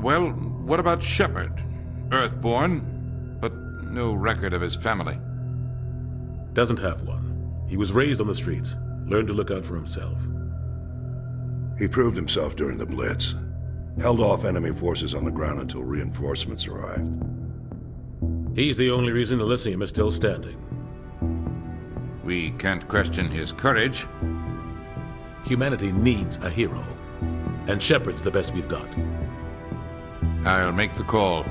Well, what about Shepard? Earthborn, but no record of his family. Doesn't have one. He was raised on the streets, learned to look out for himself. He proved himself during the Blitz. Held off enemy forces on the ground until reinforcements arrived. He's the only reason Elysium is still standing. We can't question his courage. Humanity needs a hero, and Shepard's the best we've got. I'll make the call.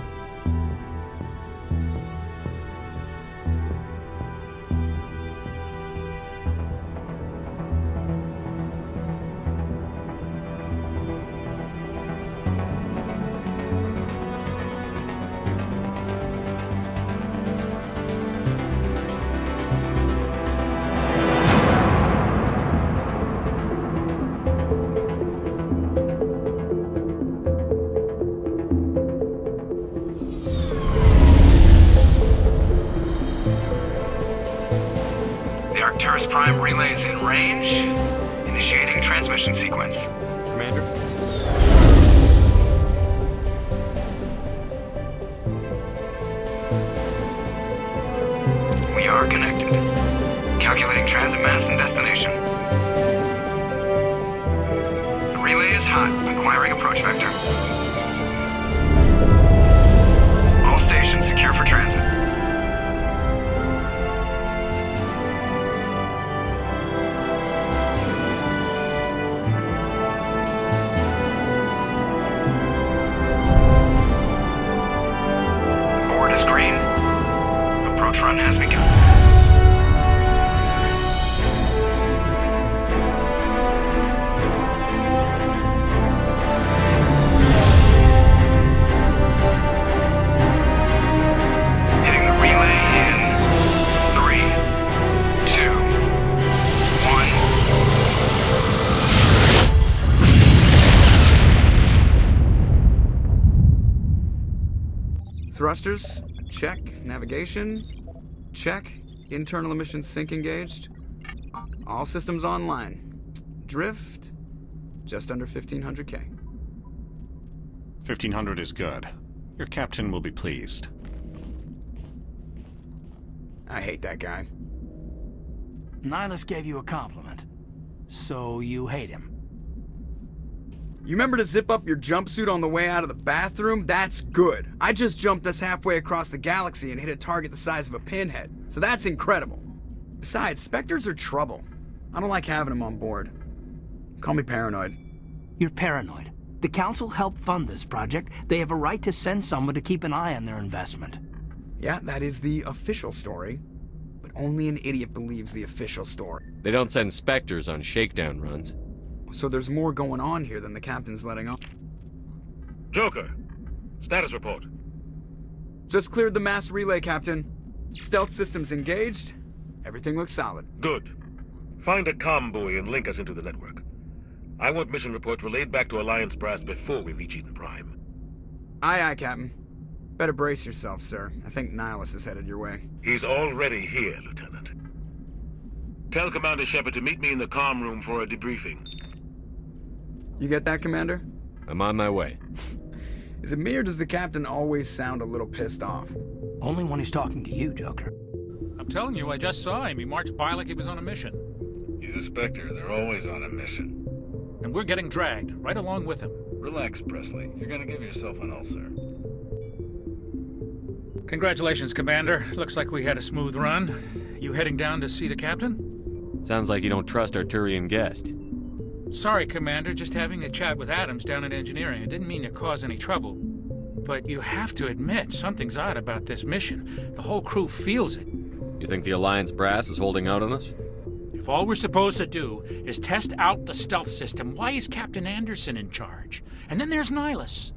Prime relays in range. Initiating transmission sequence. Commander? We are connected. Calculating transit mass and destination. The relay is hot. Acquiring approach vector. All stations secure for transit. Green. Approach run has begun. Hitting the relay in 3, 2, 1. Thrusters. Check. Navigation. Check. Internal emissions sync engaged. All systems online. Drift. Just under 1,500K. 1,500 is good. Your captain will be pleased. I hate that guy. Nihilus gave you a compliment. So you hate him. You remember to zip up your jumpsuit on the way out of the bathroom? That's good. I just jumped us halfway across the galaxy and hit a target the size of a pinhead, so that's incredible. Besides, Spectres are trouble. I don't like having them on board. Call me paranoid. You're paranoid. The Council helped fund this project. They have a right to send someone to keep an eye on their investment. Yeah, that is the official story. But only an idiot believes the official story. They don't send Spectres on shakedown runs. So there's more going on here than the captain's letting on. Joker, status report. Just cleared the mass relay, Captain. Stealth systems engaged. Everything looks solid. Good. Find a comm buoy and link us into the network. I want mission reports relayed back to Alliance brass before we reach Eden Prime. Aye, aye, Captain. Better brace yourself, sir. I think Nihilus is headed your way. He's already here, Lieutenant. Tell Commander Shepard to meet me in the comm room for a debriefing. You get that, Commander? I'm on my way. Is it me or does the captain always sound a little pissed off? Only when he's talking to you, Joker. I'm telling you, I just saw him. He marched by like he was on a mission. He's a Spectre. They're always on a mission. And we're getting dragged, right along with him. Relax, Presley. You're gonna give yourself an ulcer. Congratulations, Commander. Looks like we had a smooth run. You heading down to see the captain? Sounds like you don't trust our Turian guest. Sorry, Commander. Just having a chat with Adams down at engineering. I didn't mean to cause any trouble. But you have to admit, something's odd about this mission. The whole crew feels it. You think the Alliance brass is holding out on us? If all we're supposed to do is test out the stealth system, why is Captain Anderson in charge? And then there's Nihilus.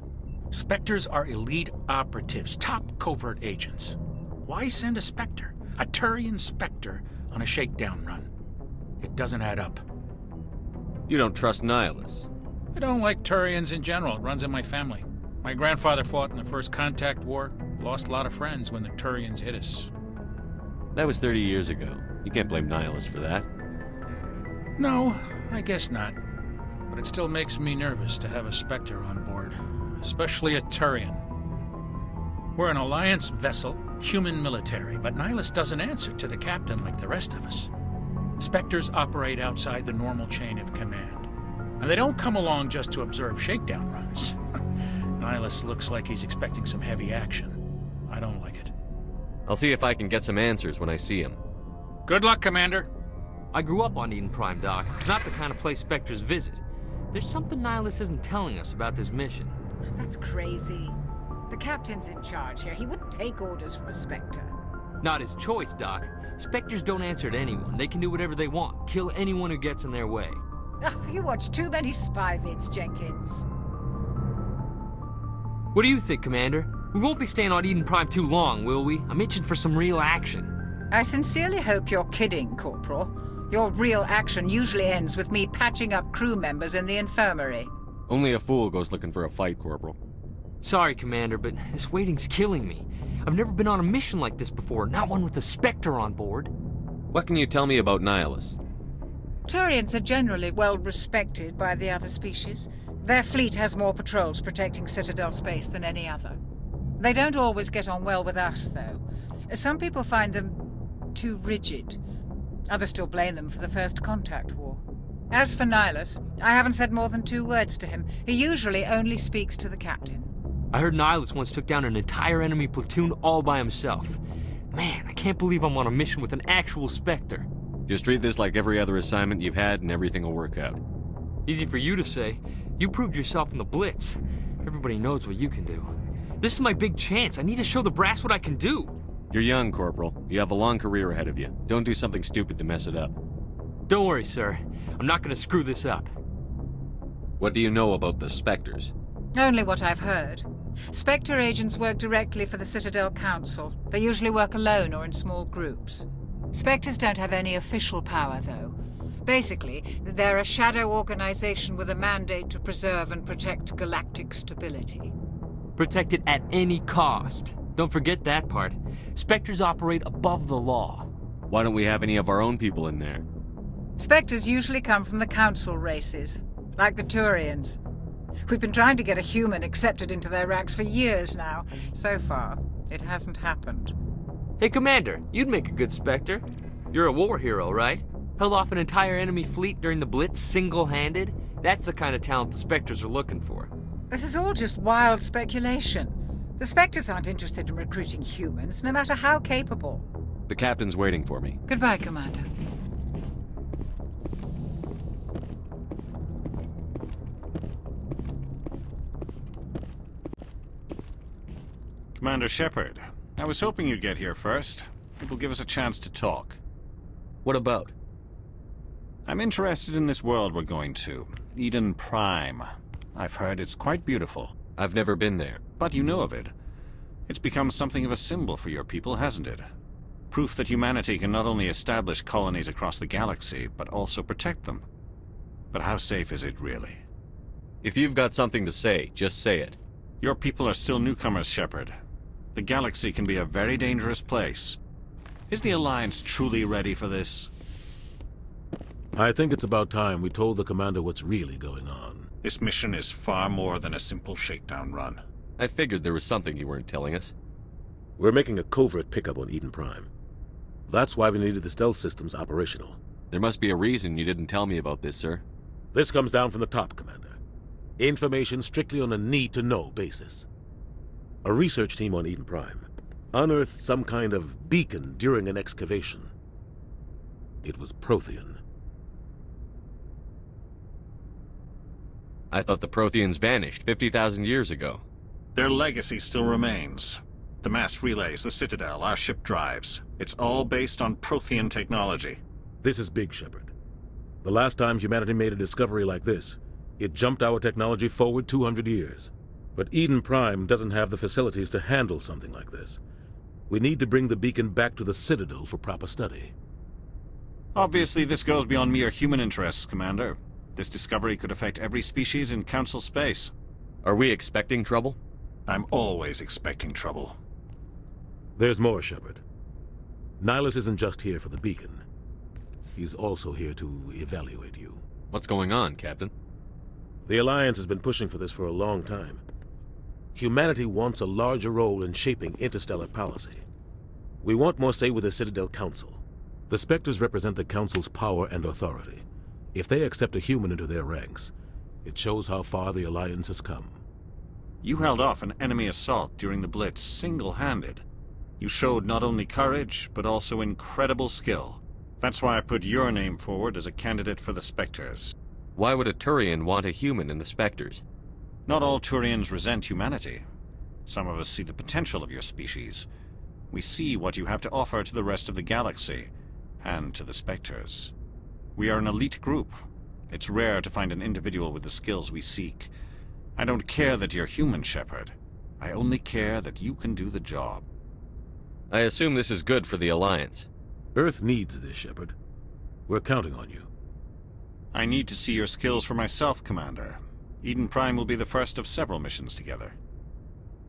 Spectres are elite operatives, top covert agents. Why send a Spectre, a Turian Spectre, on a shakedown run? It doesn't add up. You don't trust Nihilus? I don't like Turians in general. It runs in my family. My grandfather fought in the First Contact War. Lost a lot of friends when the Turians hit us. That was 30 years ago. You can't blame Nihilus for that. No, I guess not. But it still makes me nervous to have a Spectre on board. especially a Turian. We're an Alliance vessel, human military, but Nihilus doesn't answer to the captain like the rest of us. Spectres operate outside the normal chain of command, and they don't come along just to observe shakedown runs. Nihilus looks like he's expecting some heavy action. I don't like it. I'll see if I can get some answers when I see him. Good luck, Commander. I grew up on Eden Prime, Doc. It's not the kind of place Spectres visit. There's something Nihilus isn't telling us about this mission. That's crazy. The captain's in charge here. He wouldn't take orders from a Spectre. Not his choice, Doc. Spectres don't answer to anyone. They can do whatever they want. Kill anyone who gets in their way. Oh, you watch too many spy vids, Jenkins. What do you think, Commander? We won't be staying on Eden Prime too long, will we? I'm itching for some real action. I sincerely hope you're kidding, Corporal. Your real action usually ends with me patching up crew members in the infirmary. Only a fool goes looking for a fight, Corporal. Sorry, Commander, but this waiting's killing me. I've never been on a mission like this before, not one with a Spectre on board. What can you tell me about Nihilus? Turians are generally well respected by the other species. Their fleet has more patrols protecting Citadel space than any other. They don't always get on well with us, though. Some people find them too rigid. Others still blame them for the First Contact War. As for Nihilus, I haven't said more than 2 words to him. He usually only speaks to the captain. I heard Nihilus once took down an entire enemy platoon all by himself. Man, I can't believe I'm on a mission with an actual Spectre. Just treat this like every other assignment you've had and everything will work out. Easy for you to say. You proved yourself in the Blitz. Everybody knows what you can do. This is my big chance. I need to show the brass what I can do. You're young, Corporal. You have a long career ahead of you. Don't do something stupid to mess it up. Don't worry, sir. I'm not gonna screw this up. What do you know about the Spectres? Only what I've heard. Spectre agents work directly for the Citadel Council. They usually work alone or in small groups. Spectres don't have any official power, though. Basically, they're a shadow organization with a mandate to preserve and protect galactic stability. Protect it at any cost. Don't forget that part. Spectres operate above the law. Why don't we have any of our own people in there? Spectres usually come from the Council races, like the Turians. We've been trying to get a human accepted into their ranks for years now. So far, it hasn't happened. Hey, Commander, you'd make a good Spectre. You're a war hero, right? Held off an entire enemy fleet during the Blitz single-handed? That's the kind of talent the Spectres are looking for. This is all just wild speculation. The Spectres aren't interested in recruiting humans, no matter how capable. The captain's waiting for me. Goodbye, Commander. Commander Shepard, I was hoping you'd get here first. It will give us a chance to talk. What about? I'm interested in this world we're going to, Eden Prime. I've heard it's quite beautiful. I've never been there. But you know of it. It's become something of a symbol for your people, hasn't it? Proof that humanity can not only establish colonies across the galaxy, but also protect them. But how safe is it really? If you've got something to say, just say it. Your people are still newcomers, Shepard. The galaxy can be a very dangerous place. Is the Alliance truly ready for this? I think it's about time we told the Commander what's really going on. This mission is far more than a simple shakedown run. I figured there was something you weren't telling us. We're making a covert pickup on Eden Prime. That's why we needed the stealth systems operational. There must be a reason you didn't tell me about this, sir. This comes down from the top, Commander. Information strictly on a need-to-know basis. A research team on Eden Prime unearthed some kind of beacon during an excavation. It was Prothean. I thought the Protheans vanished 50,000 years ago. Their legacy still remains. The mass relays, the Citadel, our ship drives. It's all based on Prothean technology. This is big, Shepard. The last time humanity made a discovery like this, it jumped our technology forward 200 years. But Eden Prime doesn't have the facilities to handle something like this. We need to bring the beacon back to the Citadel for proper study. Obviously, this goes beyond mere human interests, Commander. This discovery could affect every species in Council space. Are we expecting trouble? I'm always expecting trouble. There's more, Shepard. Nihilus isn't just here for the beacon. He's also here to evaluate you. What's going on, Captain? The Alliance has been pushing for this for a long time. Humanity wants a larger role in shaping interstellar policy. We want more say with the Citadel Council. The Spectres represent the Council's power and authority. If they accept a human into their ranks, it shows how far the Alliance has come. You held off an enemy assault during the Blitz single-handed. You showed not only courage, but also incredible skill. That's why I put your name forward as a candidate for the Spectres. Why would a Turian want a human in the Spectres? Not all Turians resent humanity. Some of us see the potential of your species. We see what you have to offer to the rest of the galaxy, and to the Spectres. We are an elite group. It's rare to find an individual with the skills we seek. I don't care that you're human, Shepard. I only care that you can do the job. I assume this is good for the Alliance. Earth needs this, Shepard. We're counting on you. I need to see your skills for myself, Commander. Eden Prime will be the first of several missions together.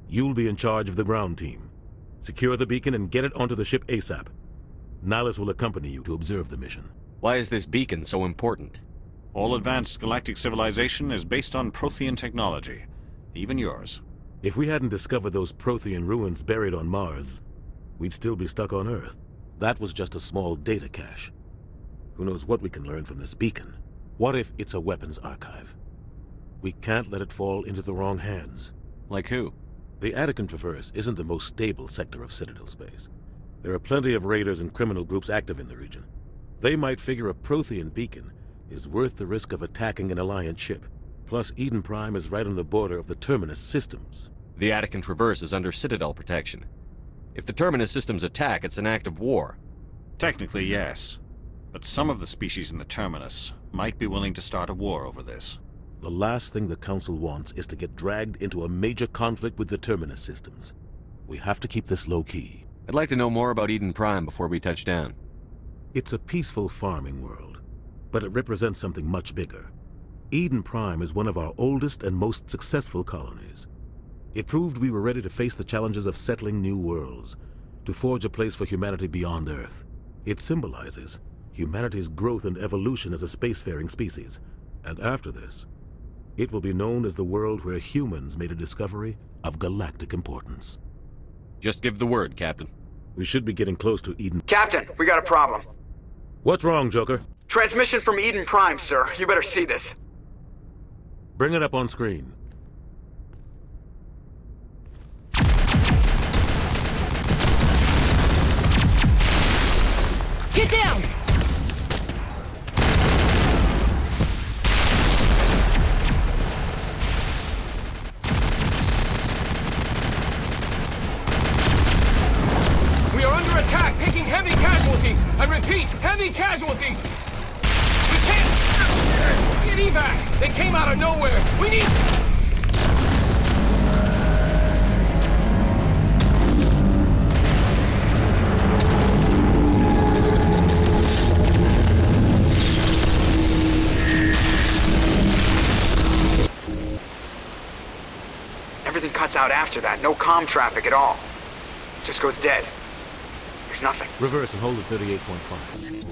You'll be in charge of the ground team. Secure the beacon and get it onto the ship ASAP. Nihilus will accompany you to observe the mission. Why is this beacon so important? All advanced galactic civilization is based on Prothean technology. Even yours. If we hadn't discovered those Prothean ruins buried on Mars, we'd still be stuck on Earth. That was just a small data cache. Who knows what we can learn from this beacon? What if it's a weapons archive? We can't let it fall into the wrong hands. Like who? The Attican Traverse isn't the most stable sector of Citadel space. There are plenty of raiders and criminal groups active in the region. They might figure a Prothean beacon is worth the risk of attacking an Alliance ship. Plus, Eden Prime is right on the border of the Terminus systems. The Attican Traverse is under Citadel protection. If the Terminus systems attack, it's an act of war. Technically, yes. But some of the species in the Terminus might be willing to start a war over this. The last thing the Council wants is to get dragged into a major conflict with the Terminus systems. We have to keep this low-key. I'd like to know more about Eden Prime before we touch down. It's a peaceful farming world, but it represents something much bigger. Eden Prime is one of our oldest and most successful colonies. It proved we were ready to face the challenges of settling new worlds, to forge a place for humanity beyond Earth. It symbolizes humanity's growth and evolution as a spacefaring species, and after this, it will be known as the world where humans made a discovery of galactic importance. Just give the word, Captain. We should be getting close to Eden. Captain, we got a problem. What's wrong, Joker? Transmission from Eden Prime, sir. You better see this. Bring it up on screen. Get down! We are under attack, taking heavy casualties. I repeat, heavy casualties. We can't get evac. They came out of nowhere. We need... Everything cuts out after that. No comm traffic at all. Just goes dead. There's nothing. Reverse and hold at 38.5.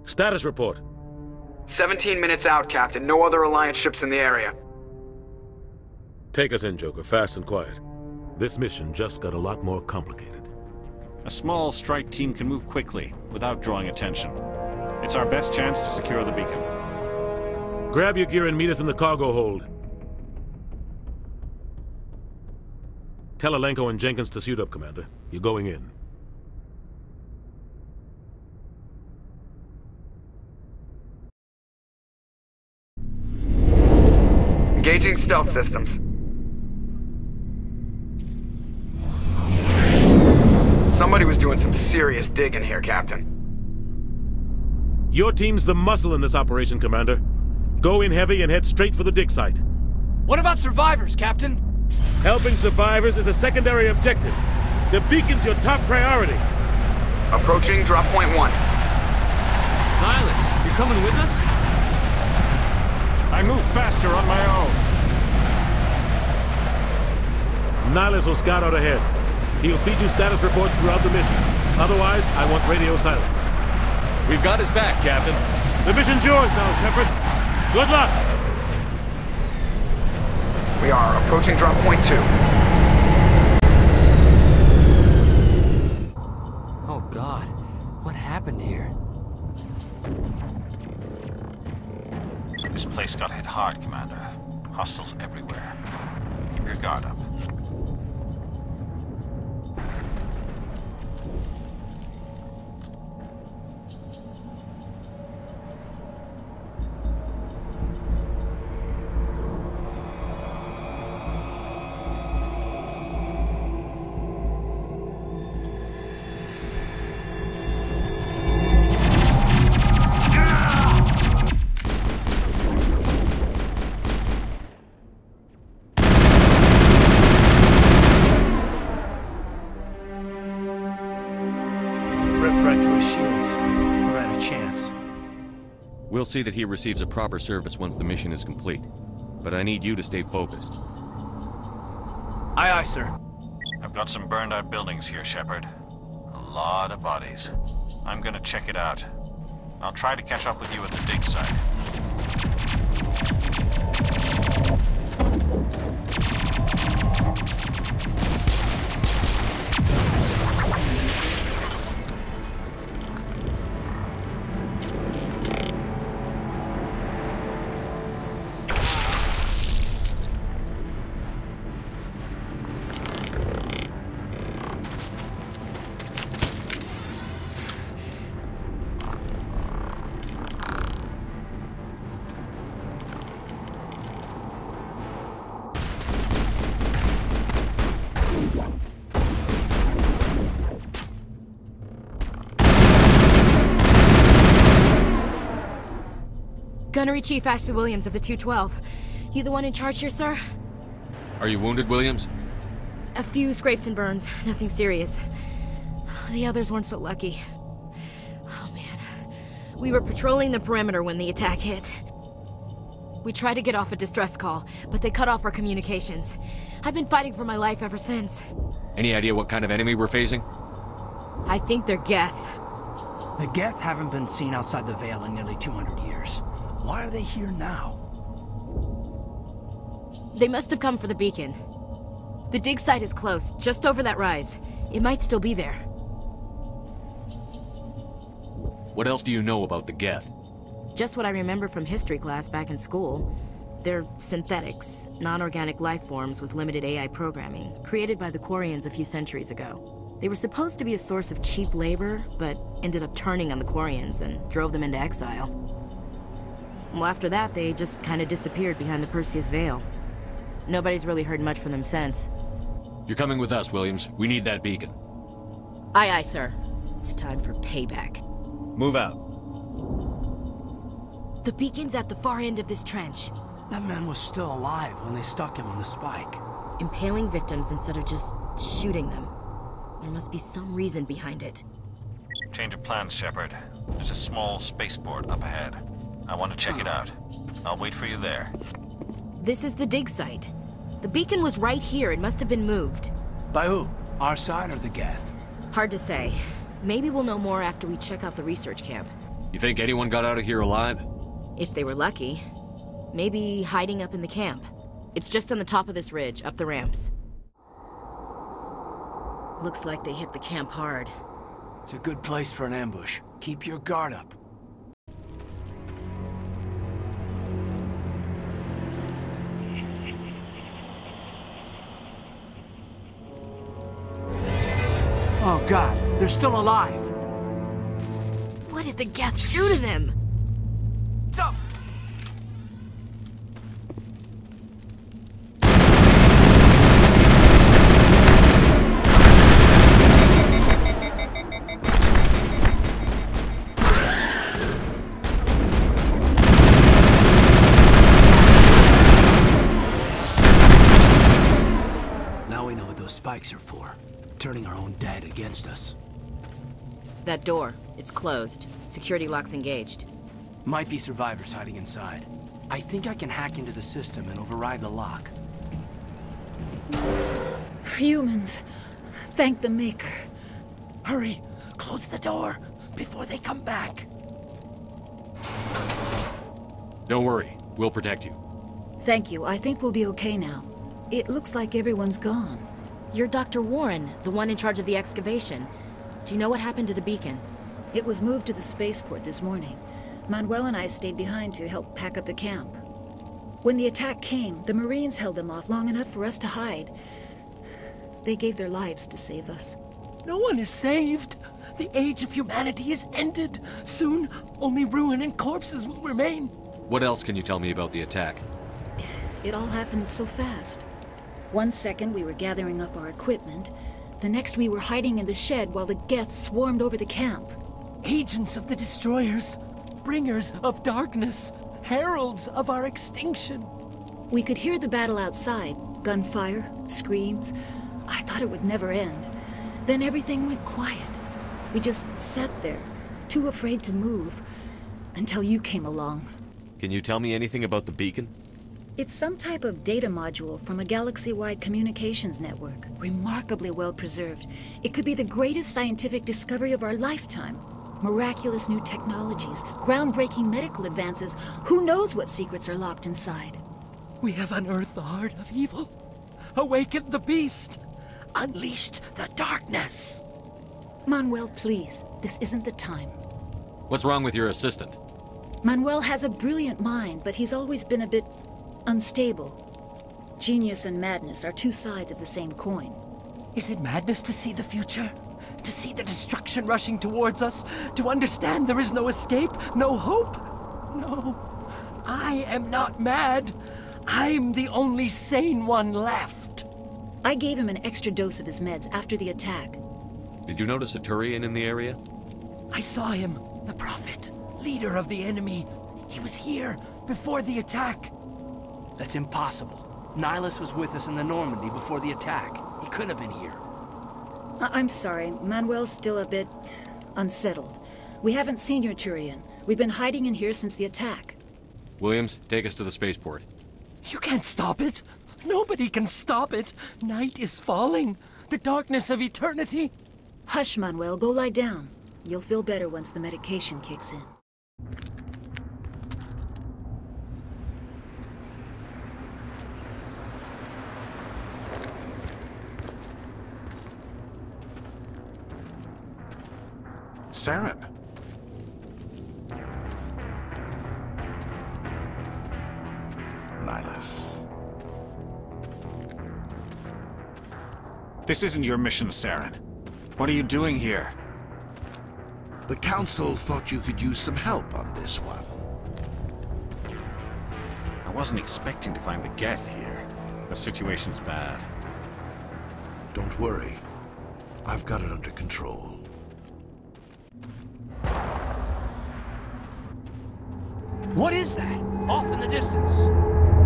Status report. 17 minutes out, Captain. No other Alliance ships in the area. Take us in, Joker, fast and quiet. This mission just got a lot more complicated. A small strike team can move quickly, without drawing attention. It's our best chance to secure the beacon. Grab your gear and meet us in the cargo hold. Tell Alenko and Jenkins to suit up, Commander. You're going in. Engaging stealth systems. Somebody was doing some serious digging here, Captain. Your team's the muscle in this operation, Commander. Go in heavy and head straight for the dig site. What about survivors, Captain? Helping survivors is a secondary objective. The beacon's your top priority. Approaching drop point 1. Nihilus, you're coming with us? I move faster on my own. Nihilus will scout out ahead. He'll feed you status reports throughout the mission. Otherwise, I want radio silence. We've got his back, Captain. The mission's yours now, Shepard. Good luck! We are approaching drop point 2. Oh God, what happened here? This place got hit hard, Commander. Hostiles everywhere. Keep your guard up. We'll see that he receives a proper service once the mission is complete. But I need you to stay focused. Aye, aye, sir. I've got some burned out buildings here, Shepard. A lot of bodies. I'm gonna check it out. I'll try to catch up with you at the dig site. Gunnery Chief Ashley Williams of the 212. You the one in charge here, sir? Are you wounded, Williams? A few scrapes and burns, nothing serious. The others weren't so lucky. Oh man. We were patrolling the perimeter when the attack hit. We tried to get off a distress call, but they cut off our communications. I've been fighting for my life ever since. Any idea what kind of enemy we're facing? I think they're Geth. The Geth haven't been seen outside the Veil in nearly 200 years. Why are they here now? They must have come for the beacon. The dig site is close, just over that rise. It might still be there. What else do you know about the Geth? Just what I remember from history class back in school. They're synthetics, non-organic life forms with limited AI programming, created by the Quarians a few centuries ago. They were supposed to be a source of cheap labor, but ended up turning on the Quarians and drove them into exile. Well, after that, they just kind of disappeared behind the Perseus Veil. Nobody's really heard much from them since. You're coming with us, Williams. We need that beacon. Aye, aye, sir. It's time for payback. Move out. The beacon's at the far end of this trench. That man was still alive when they stuck him on the spike. Impaling victims instead of just shooting them. There must be some reason behind it. Change of plans, Shepard. There's a small spaceport up ahead. I want to check it out. I'll wait for you there. This is the dig site. The beacon was right here. It must have been moved. By who? Our side or the Geth? Hard to say. Maybe we'll know more after we check out the research camp. You think anyone got out of here alive? If they were lucky. Maybe hiding up in the camp. It's just on the top of this ridge, up the ramps. Looks like they hit the camp hard. It's a good place for an ambush. Keep your guard up. Oh God, they're still alive! What did the Geth do to them? Stop! Now we know what those spikes are for. Turning our own dead against us. That door, it's closed. Security lock's engaged. Might be survivors hiding inside. I think I can hack into the system and override the lock. Humans. Thank the Maker. Hurry! Close the door before they come back. Don't worry, we'll protect you. Thank you. I think we'll be okay now. It looks like everyone's gone. You're Dr. Warren, the one in charge of the excavation. Do you know what happened to the beacon? It was moved to the spaceport this morning. Manuel and I stayed behind to help pack up the camp. When the attack came, the Marines held them off long enough for us to hide. They gave their lives to save us. No one is saved. The age of humanity is ended. Soon, only ruin and corpses will remain. What else can you tell me about the attack? It all happened so fast. One second we were gathering up our equipment. The next we were hiding in the shed while the Geth swarmed over the camp. Agents of the destroyers, bringers of darkness, heralds of our extinction. We could hear the battle outside. Gunfire, screams. I thought it would never end. Then everything went quiet. We just sat there, too afraid to move, until you came along. Can you tell me anything about the beacon? It's some type of data module from a galaxy-wide communications network, remarkably well preserved. It could be the greatest scientific discovery of our lifetime. Miraculous new technologies, groundbreaking medical advances. Who knows what secrets are locked inside? We have unearthed the heart of evil, awakened the beast, unleashed the darkness. Manuel, please, this isn't the time. What's wrong with your assistant? Manuel has a brilliant mind, but he's always been a bit unstable. Genius and madness are two sides of the same coin. Is it madness to see the future? To see the destruction rushing towards us? To understand there is no escape? No hope? No. I am not mad. I'm the only sane one left. I gave him an extra dose of his meds after the attack. Did you notice a Turian in the area? I saw him. The Prophet. Leader of the enemy. He was here before the attack. That's impossible. Nihilus was with us in the Normandy before the attack. He couldn't have been here. I'm sorry. Manuel's still a bit unsettled. We haven't seen your Turian. We've been hiding in here since the attack. Williams, take us to the spaceport. You can't stop it. Nobody can stop it. Night is falling. The darkness of eternity. Hush, Manuel. Go lie down. You'll feel better once the medication kicks in. Saren. Nihilus. This isn't your mission, Saren. What are you doing here? The Council thought you could use some help on this one. I wasn't expecting to find the Geth here. The situation's bad. Don't worry. I've got it under control. What is that? Off in the distance.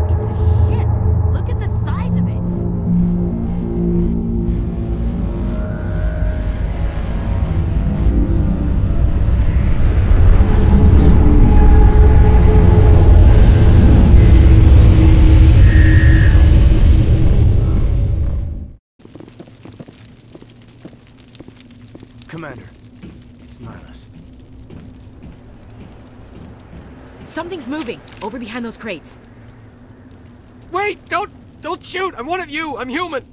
It's a ship. Look at the size of it. Commander, it's Nihilus. Something's moving, over behind those crates. Wait! Don't shoot! I'm one of you! I'm human!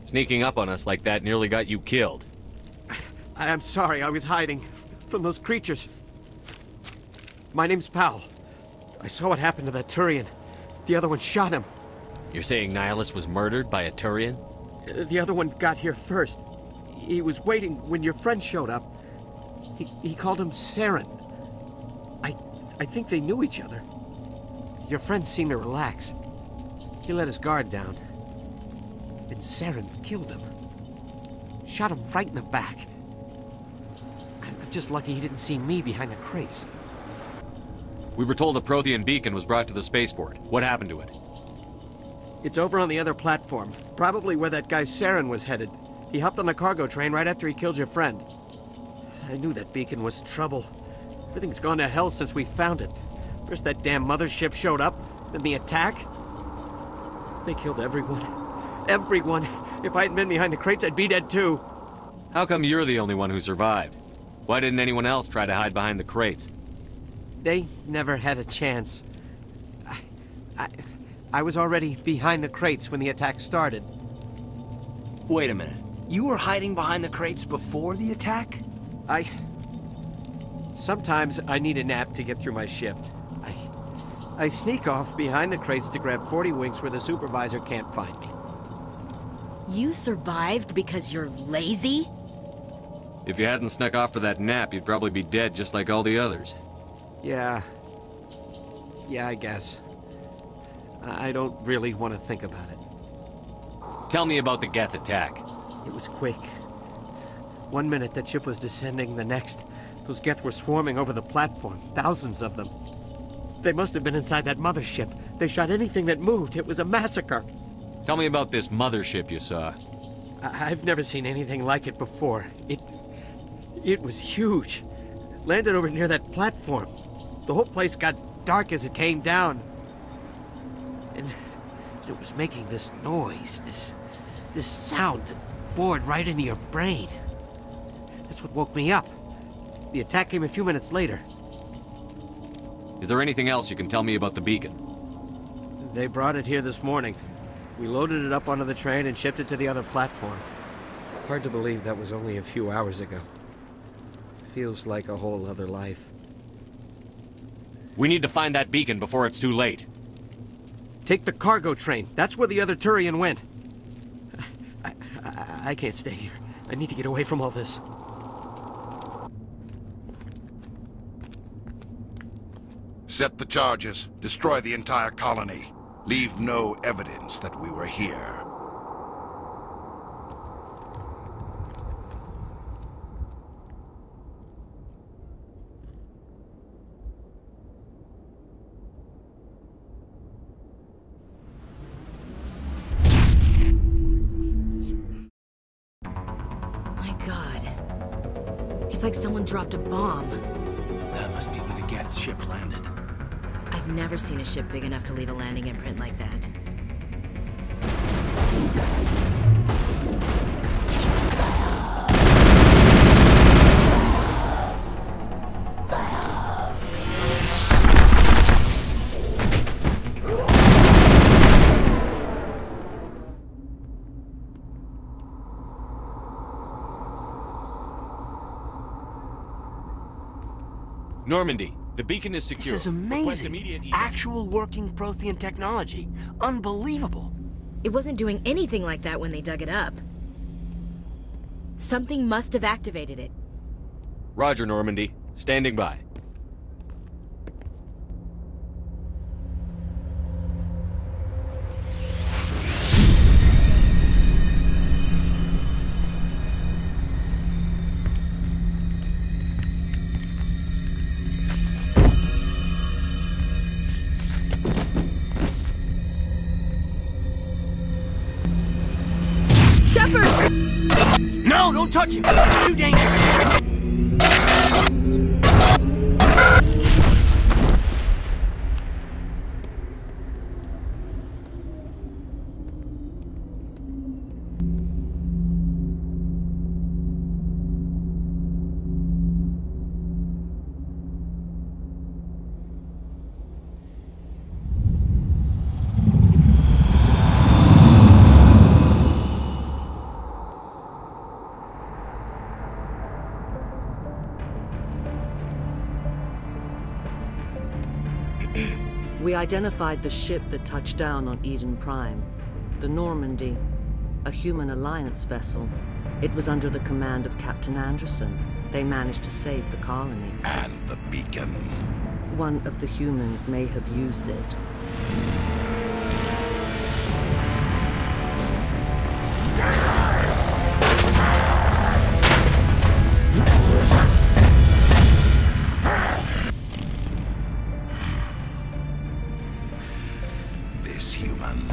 Sneaking up on us like that nearly got you killed. I'm sorry, I was hiding from those creatures. My name's Powell. I saw what happened to that Turian. The other one shot him. You're saying Nihilus was murdered by a Turian? The other one got here first. He was waiting when your friend showed up. He called him Saren. I think they knew each other. Your friend seemed to relax. He let his guard down. And Saren killed him. Shot him right in the back. I'm just lucky he didn't see me behind the crates. We were told a Prothean beacon was brought to the spaceport. What happened to it? It's over on the other platform. Probably where that guy Saren was headed. He hopped on the cargo train right after he killed your friend. I knew that beacon was trouble. Everything's gone to hell since we found it. First that damn mothership showed up, then the attack. They killed everyone. Everyone. If I hadn't been behind the crates, I'd be dead too. How come you're the only one who survived? Why didn't anyone else try to hide behind the crates? They never had a chance. I was already behind the crates when the attack started. Wait a minute. You were hiding behind the crates before the attack? Sometimes I need a nap to get through my shift. I sneak off behind the crates to grab 40 winks where the supervisor can't find me. You survived because you're lazy? If you hadn't snuck off for that nap, you'd probably be dead just like all the others. Yeah, I guess. I don't really want to think about it. Tell me about the Geth attack. It was quick. 1 minute that ship was descending, the next, those Geth were swarming over the platform, thousands of them. They must have been inside that mothership. They shot anything that moved. It was a massacre. Tell me about this mothership you saw. I've never seen anything like it before. It was huge. Landed over near that platform. The whole place got dark as it came down. And it was making this noise, this sound that bored right into your brain. That's what woke me up. The attack came a few minutes later. Is there anything else you can tell me about the beacon? They brought it here this morning. We loaded it up onto the train and shipped it to the other platform. Hard to believe that was only a few hours ago. Feels like a whole other life. We need to find that beacon before it's too late. Take the cargo train. That's where the other Turian went. I can't stay here. I need to get away from all this. Set the charges. Destroy the entire colony. Leave no evidence that we were here. My God. It's like someone dropped a bomb. That must be where the Geth ship landed. I've never seen a ship big enough to leave a landing imprint like that. Normandy, the beacon is secure. This is amazing. Actual working Prothean technology. Unbelievable. It wasn't doing anything like that when they dug it up. Something must have activated it. Roger, Normandy. Standing by. No, don't touch him! It's too dangerous! We identified the ship that touched down on Eden Prime, the Normandy, a human alliance vessel. It was under the command of Captain Anderson. They managed to save the colony. And the beacon. One of the humans may have used it. This human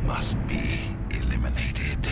must be eliminated.